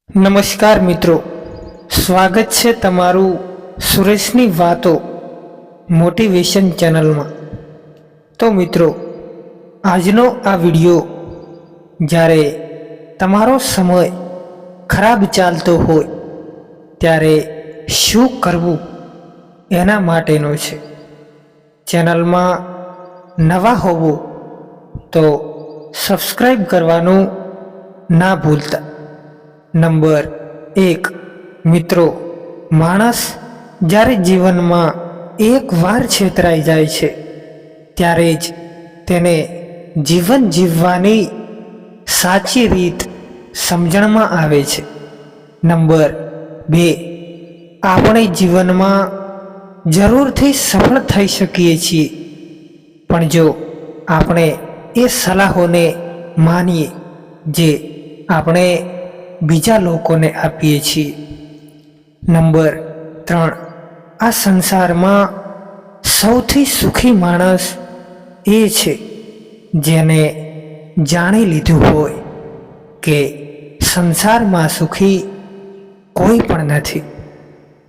નમસ્કાર મિત્રો, સ્વાગત છે તમારું સુરેશની વાતો મોટિવેશન ચેનલમાં। તો મિત્રો, આજનો આ વિડિયો જ્યારે તમારો સમય ખરાબ ચાલતો હોય ત્યારે શું કરવું એના માટેનો છે। ચેનલમાં નવા હોવો તો સબસ્ક્રાઈબ કરવાનું ના ભૂલતા। નંબર 1, મિત્રો, માણસ જ્યારે જીવનમાં એકવાર છેતરાઈ જાય છે ત્યારે જ તેને જીવન જીવવાની સાચી રીત સમજણમાં આવે છે। નંબર 2, આપણે જીવનમાં જરૂરથી સફળ થઈ શકીએ છીએ, પણ જો આપણે એ સલાહોને માનીએ જે આપણે બીજા લોકોને આપીએ છીએ। નંબર 3, આ સંસારમાં સૌથી સુખી માણસ એ છે જેને જાણી લીધું હોય કે સંસારમાં સુખી કોઈ પણ નથી।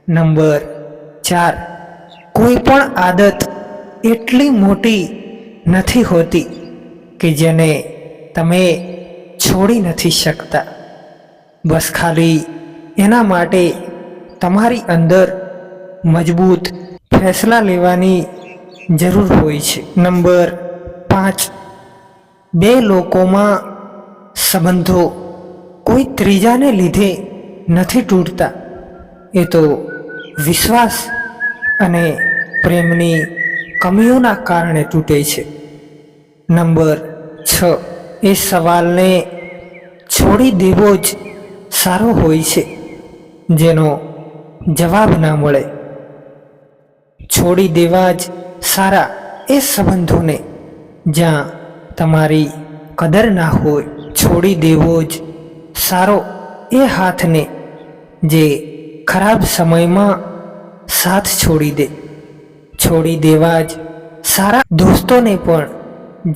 નંબર 4, કોઈ પણ આદત એટલી મોટી નથી હોતી કે જેને તમે છોડી નથી શકતા, બસ ખાલી એના માટે તમારી અંદર મજબૂત ફેસલા લેવાની જરૂર હોય છે। નંબર 5, બે લોકોમાં સંબંધો કોઈ ત્રીજાને લીધે નથી તૂટતા, એ તો વિશ્વાસ અને પ્રેમની કમીઓના કારણે તૂટે છે। નંબર 6, એ સવાલને છોડી દેવો જ સારો હોય છે જેનો જવાબ ના મળે। છોડી દેવા જ સારા એ સંબંધોને જ્યાં તમારી કદર ના હોય। છોડી દેવો જ સારો એ હાથને જે ખરાબ સમયમાં સાથ છોડી દે। છોડી દેવા જ સારા દોસ્તોને પણ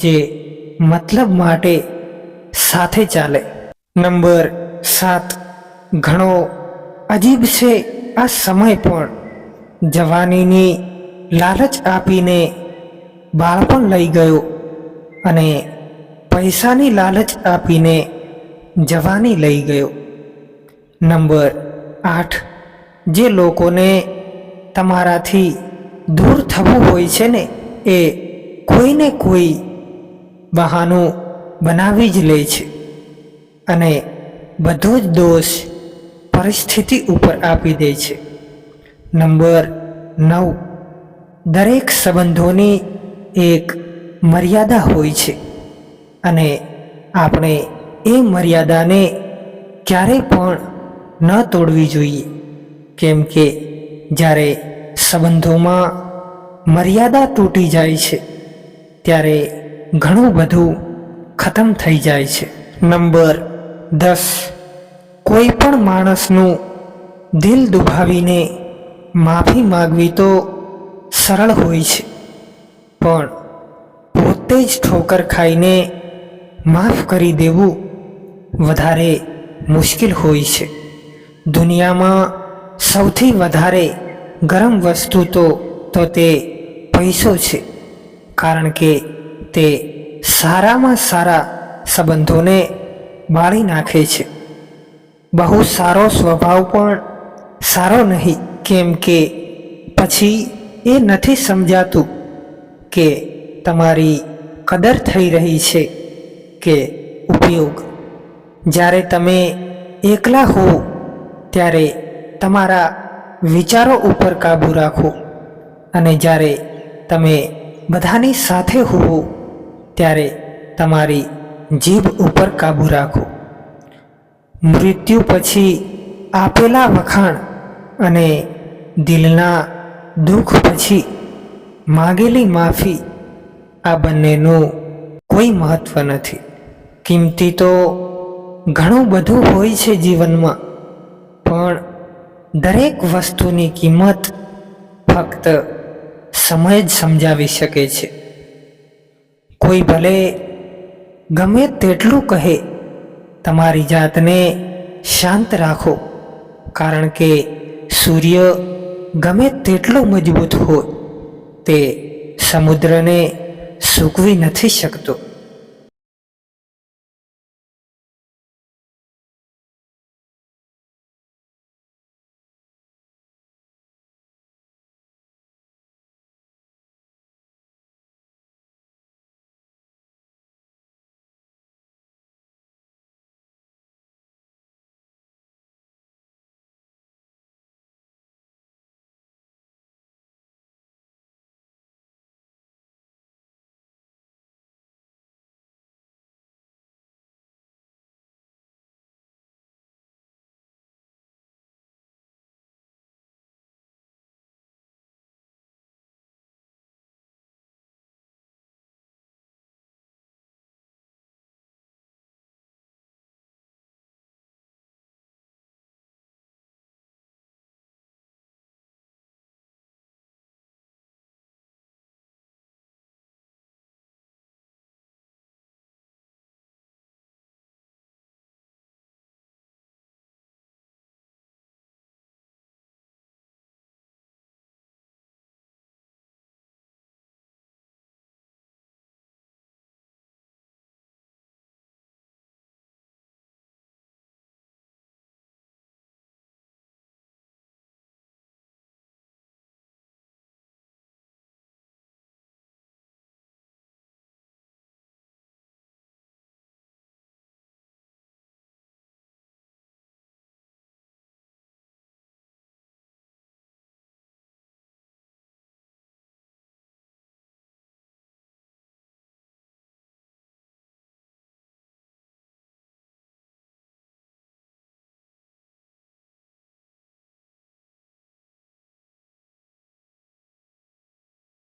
જે મતલબ માટે સાથે ચાલે। નંબર 7, ઘણો અજીબ છે આ સમય પણ જવાનીની લાલચ આપીને બાળપણ લઈ ગયો અને પૈસાની લાલચ આપીને જવાની લઈ ગયો। નંબર 8, જે લોકોને તમારાથી દૂર થવું હોય છે ને એ કોઈને કોઈ બહાનું બનાવી જ લે છે અને બધો જ દોષ પરિસ્થિતિ ઉપર આપી દે છે। નંબર 9, દરેક સંબંધોની એક મર્યાદા હોય છે અને આપણે એ મર્યાદાને ક્યારેય પણ ન તોડવી જોઈએ, કેમ કે જ્યારે સંબંધોમાં મર્યાદા તૂટી જાય છે ત્યારે ઘણું બધું ખતમ થઈ જાય છે। નંબર 10, કોઈ પણ માણસનું દિલ દુભાવીને માફી માગવી તો સરળ હોય છે, પણ પોતે જ ઠોકર ખાઈને માફ કરી દેવું વધારે મુશ્કેલ હોય છે। દુનિયામાં સૌથી વધારે ગરમ વસ્તુ તો તે પૈસો છે, કારણ કે તે સારામાં સારા સંબંધોને બાળી નાખે છે। બહુ સારો સ્વભાવ પણ સારો નહીં, કેમ કે પછી એ નથી સમજાતું કે તમારી કદર થઈ રહી છે કે ઉપયોગ। જ્યારે તમે એકલા હો ત્યારે તમારા વિચારો ઉપર કાબૂ રાખો, અને જ્યારે તમે બધાની સાથે હોવો ત્યારે તમારી જીભ ઉપર કાબૂ રાખો। મૃત્યુ પછી આપેલા વખાણ અને દિલના દુઃખ પછી માગેલી માફી, આ બંનેનું કોઈ મહત્વ નથી। કિંમતી તો ઘણું બધું હોય છે જીવનમાં, પણ દરેક વસ્તુની કિંમત ફક્ત સમય જ સમજાવી શકે છે। કોઈ ભલે ગમે તેટલું કહે, તમારી જાતને શાંત રાખો, કારણ કે સૂર્ય ગમે તેટલો મજબૂત હોય તે સમુદ્રને સૂકવી નથી શકતો.